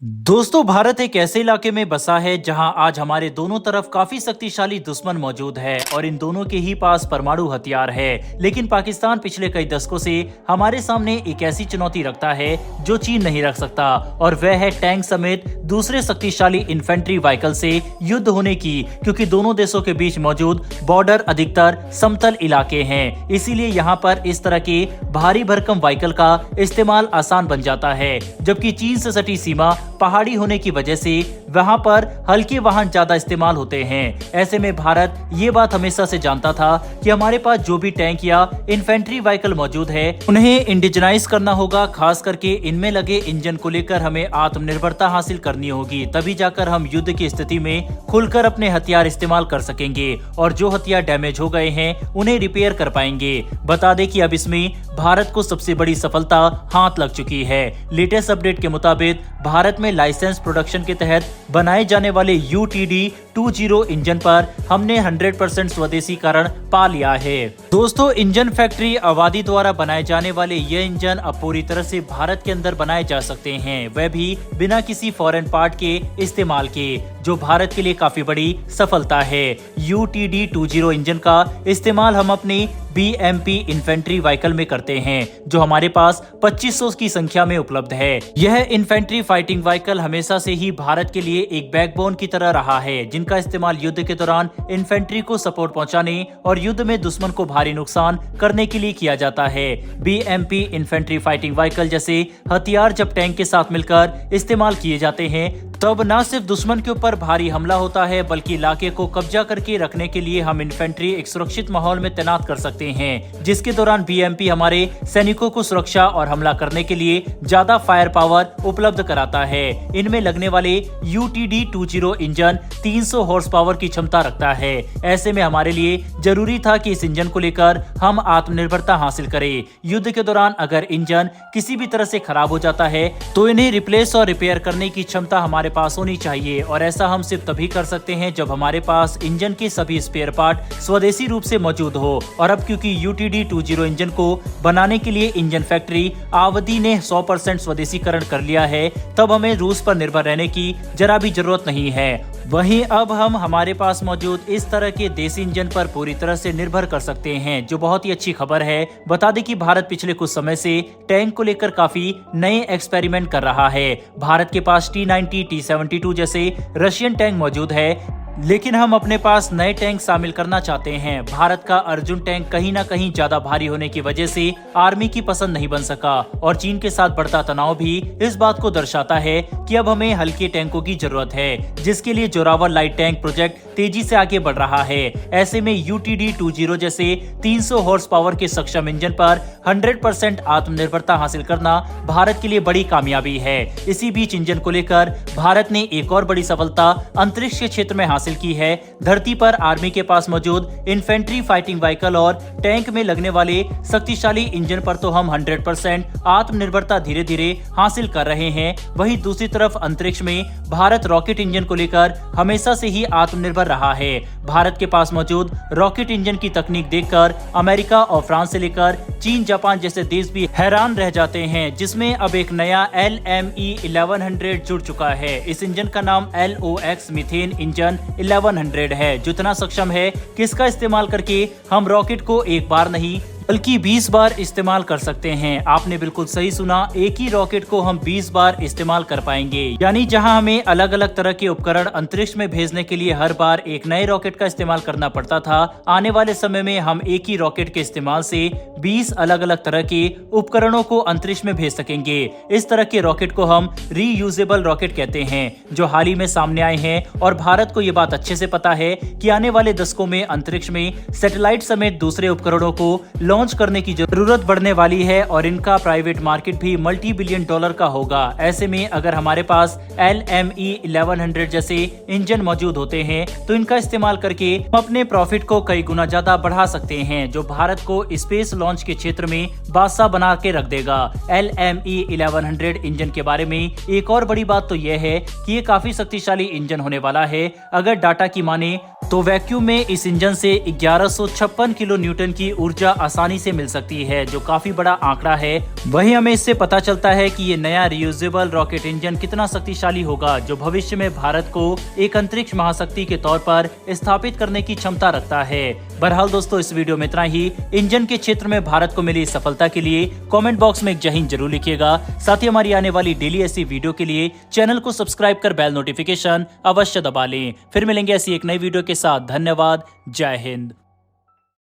दोस्तों, भारत एक ऐसे इलाके में बसा है जहां आज हमारे दोनों तरफ काफी शक्तिशाली दुश्मन मौजूद है और इन दोनों के ही पास परमाणु हथियार है। लेकिन पाकिस्तान पिछले कई दशकों से हमारे सामने एक ऐसी चुनौती रखता है जो चीन नहीं रख सकता, और वह है टैंक समेत दूसरे शक्तिशाली इन्फेंट्री व्हीकल से युद्ध होने की, क्योंकि दोनों देशों के बीच मौजूद बॉर्डर अधिकतर समतल इलाके हैं। इसीलिए यहाँ पर इस तरह के भारी भरकम व्हीकल का इस्तेमाल आसान बन जाता है, जबकि चीन से सटी सीमा पहाड़ी होने की वजह से वहां पर हल्के वाहन ज्यादा इस्तेमाल होते हैं। ऐसे में भारत ये बात हमेशा से जानता था कि हमारे पास जो भी टैंक या इन्फेंट्री व्हीकल मौजूद है उन्हें इंडिजनाइज करना होगा। खास करके इनमें लगे इंजन को लेकर हमें आत्मनिर्भरता हासिल करनी होगी, तभी जाकर हम युद्ध की स्थिति में खुलकर अपने हथियार इस्तेमाल कर सकेंगे और जो हथियार डैमेज हो गए हैं उन्हें रिपेयर कर पाएंगे। बता दें कि अब इसमें भारत को सबसे बड़ी सफलता हाथ लग चुकी है। लेटेस्ट अपडेट के मुताबिक भारत में लाइसेंस प्रोडक्शन के तहत बनाए जाने वाले UTD-20 इंजन पर हमने 100% स्वदेशीकरण पा लिया है। दोस्तों, इंजन फैक्ट्री अवादी द्वारा बनाए जाने वाले ये इंजन अब पूरी तरह से भारत के अंदर बनाए जा सकते हैं, वह भी बिना किसी फॉरेन पार्ट के इस्तेमाल के, जो भारत के लिए काफी बड़ी सफलता है। UTD-20 इंजन का इस्तेमाल हम अपने BMP इन्फेंट्री व्हीकल में करते हैं, जो हमारे पास 2500 की संख्या में उपलब्ध है। यह इन्फेंट्री फाइटिंग व्हीकल हमेशा से ही भारत के लिए एक बैकबोन की तरह रहा है, जिनका इस्तेमाल युद्ध के दौरान इन्फेंट्री को सपोर्ट पहुंचाने और युद्ध में दुश्मन को भारी नुकसान करने के लिए किया जाता है। BMP इन्फेंट्री फाइटिंग व्हीकल जैसे हथियार जब टैंक के साथ मिलकर इस्तेमाल किए जाते हैं, तब न सिर्फ दुश्मन के ऊपर भारी हमला होता है, बल्कि इलाके को कब्जा करके रखने के लिए हम इन्फेंट्री एक सुरक्षित माहौल में तैनात कर सकते हैं, जिसके दौरान BMP हमारे सैनिकों को सुरक्षा और हमला करने के लिए ज्यादा फायर पावर उपलब्ध कराता है। इनमें लगने वाले UTD-20 इंजन 300 हॉर्स पावर की क्षमता रखता है। ऐसे में हमारे लिए जरूरी था कि इस इंजन को लेकर हम आत्मनिर्भरता हासिल करें। युद्ध के दौरान अगर इंजन किसी भी तरह से खराब हो जाता है तो इन्हें रिप्लेस और रिपेयर करने की क्षमता हमारे पास होनी चाहिए, और ऐसा हम सिर्फ तभी कर सकते हैं जब हमारे पास इंजन के सभी स्पेयर पार्ट स्वदेशी रूप से मौजूद हो। और अब क्योंकि UTD-20 इंजन को बनाने के लिए इंजन फैक्ट्री अवधि ने 100% स्वदेशीकरण कर लिया है, तब हमें रूस पर निर्भर रहने की जरा भी जरूरत नहीं है। वहीं अब हम हमारे पास मौजूद इस तरह के देसी इंजन पर पूरी तरह से निर्भर कर सकते हैं, जो बहुत ही अच्छी खबर है। बता दें कि भारत पिछले कुछ समय से टैंक को लेकर काफी नए एक्सपेरिमेंट कर रहा है। भारत के पास T-90, T-72 जैसे रशियन टैंक मौजूद है, लेकिन हम अपने पास नए टैंक शामिल करना चाहते हैं। भारत का अर्जुन टैंक कहीं ना कहीं ज्यादा भारी होने की वजह से आर्मी की पसंद नहीं बन सका, और चीन के साथ बढ़ता तनाव भी इस बात को दर्शाता है कि अब हमें हल्के टैंकों की जरूरत है, जिसके लिए जोरावर लाइट टैंक प्रोजेक्ट तेजी से आगे बढ़ रहा है। ऐसे में UTD-20 जैसे 300 हॉर्स पावर के सक्षम इंजन पर 100% आत्मनिर्भरता हासिल करना भारत के लिए बड़ी कामयाबी है। इसी बीच इंजन को लेकर भारत ने एक और बड़ी सफलता अंतरिक्ष के क्षेत्र में हासिल की है। धरती पर आर्मी के पास मौजूद इन्फेंट्री फाइटिंग व्हीकल और टैंक में लगने वाले शक्तिशाली इंजन पर तो हम 100% आत्मनिर्भरता धीरे धीरे हासिल कर रहे हैं। वहीं दूसरी तरफ अंतरिक्ष में भारत रॉकेट इंजन को लेकर हमेशा से ही आत्मनिर्भर रहा है। भारत के पास मौजूद रॉकेट इंजन की तकनीक देखकर अमेरिका और फ्रांस से लेकर चीन, जापान जैसे देश भी हैरान रह जाते हैं, जिसमें अब एक नया LME-1100 जुड़ चुका है। इस इंजन का नाम LOX मीथेन इंजन 1100 है, जो इतना सक्षम है कि इसका इस्तेमाल करके हम रॉकेट को एक बार नहीं बल्कि 20 बार इस्तेमाल कर सकते हैं। आपने बिल्कुल सही सुना, एक ही रॉकेट को हम 20 बार इस्तेमाल कर पाएंगे। यानी जहां हमें अलग अलग तरह के उपकरण अंतरिक्ष में भेजने के लिए हर बार एक नए रॉकेट का इस्तेमाल करना पड़ता था, आने वाले समय में हम एक ही रॉकेट के इस्तेमाल से 20 अलग अलग तरह के उपकरणों को अंतरिक्ष में भेज सकेंगे। इस तरह के रॉकेट को हम रीयूजेबल रॉकेट कहते हैं, जो हाल ही में सामने आए हैं, और भारत को ये बात अच्छे से पता है कि आने वाले दशकों में अंतरिक्ष में सैटेलाइट समेत दूसरे उपकरणों को लॉन्च करने की जरूरत बढ़ने वाली है, और इनका प्राइवेट मार्केट भी $multi-billion का होगा। ऐसे में अगर हमारे पास LME-1100 जैसे इंजन मौजूद होते हैं तो इनका इस्तेमाल करके हम अपने प्रॉफिट को कई गुना ज्यादा बढ़ा सकते हैं, जो भारत को स्पेस लॉन्च के क्षेत्र में बादशाह बना के रख देगा। LME-1100 इंजन के बारे में एक और बड़ी बात तो यह है कि ये काफी शक्तिशाली इंजन होने वाला है। अगर डाटा की माने तो वैक्यूम में इस इंजन से 1156 किलो न्यूटन की ऊर्जा आसानी से मिल सकती है, जो काफी बड़ा आंकड़ा है। वहीं हमें इससे पता चलता है कि ये नया रियूजेबल रॉकेट इंजन कितना शक्तिशाली होगा, जो भविष्य में भारत को एक अंतरिक्ष महाशक्ति के तौर पर स्थापित करने की क्षमता रखता है। बहरहाल दोस्तों, इस वीडियो में इतना ही। इंजन के क्षेत्र में भारत को मिली सफलता के लिए कमेंट बॉक्स में एक जय हिंद जरूर लिखिएगा। साथ ही हमारी आने वाली डेली ऐसी वीडियो के लिए चैनल को सब्सक्राइब कर बेल नोटिफिकेशन अवश्य दबा लें। फिर मिलेंगे ऐसी एक नई वीडियो के साथ। धन्यवाद। जय हिंद।